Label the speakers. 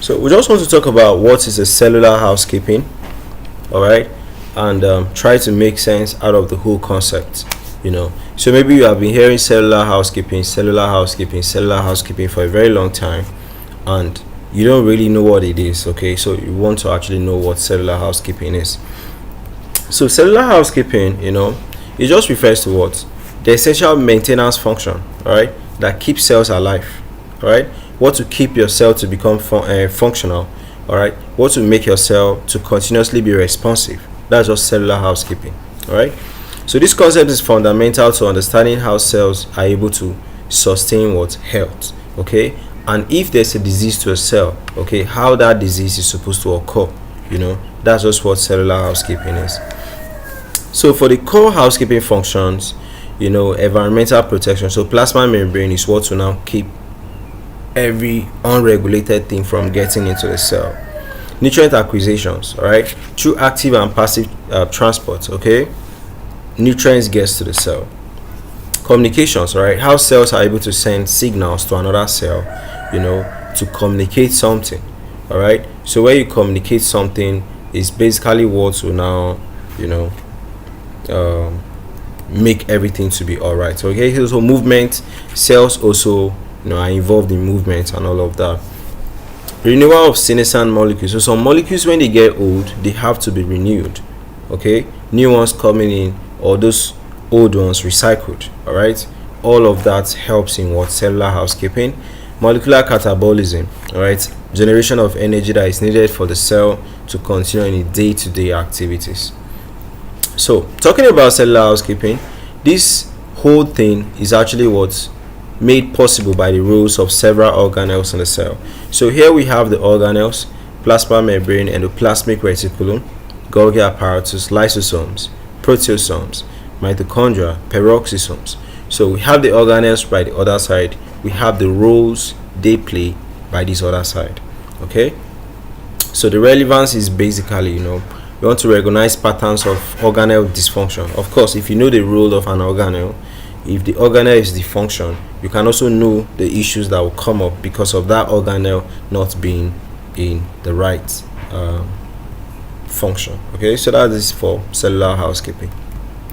Speaker 1: So we just want to talk about what is a cellular housekeeping, all right, and try to make sense out of the whole concept. So maybe you have been hearing cellular housekeeping for a very long time, and you don't really know what it is. Okay, so you want to actually know what cellular housekeeping is. So cellular housekeeping, it just refers to what? The essential maintenance function, all right, that keeps cells alive, all right? What to keep your cell to become functional, all right? What to make your cell to continuously be responsive. That's just cellular housekeeping, all right? So this concept is fundamental to understanding how cells are able to sustain what? Health, okay? And if there's a disease to a cell, okay, how that disease is supposed to occur, that's just what cellular housekeeping is. So for the core housekeeping functions, environmental protection. So plasma membrane is what will now keep every unregulated thing from getting into the cell. Nutrient acquisitions, all right, through active and passive transport, okay, nutrients gets to the cell. Communications, all right, how cells are able to send signals to another cell, to communicate something, all right. So where you communicate something is basically what will now, make everything to be all right. Okay, so movement, cells also are involved in movement and all of that. Renewal of senescent molecules. So some molecules, when they get old, they have to be renewed, okay, new ones coming in, or those old ones recycled, all right. All of that helps in what? Cellular housekeeping. Molecular catabolism, all right, generation of energy that is needed for the cell to continue in its day-to-day activities. So talking about cellular housekeeping, this whole thing is actually what's made possible by the roles of several organelles in the cell. So here we have the organelles: plasma membrane, endoplasmic reticulum, Golgi apparatus, lysosomes, proteasomes, mitochondria, peroxisomes. So we have the organelles by the other side, we have the roles they play by this other side. Okay, so the relevance is basically, we want to recognize patterns of organelle dysfunction. Of course, if you know the role of an organelle, if the organelle is dysfunction, you can also know the issues that will come up because of that organelle not being in the right function. Okay, so that is for cellular housekeeping.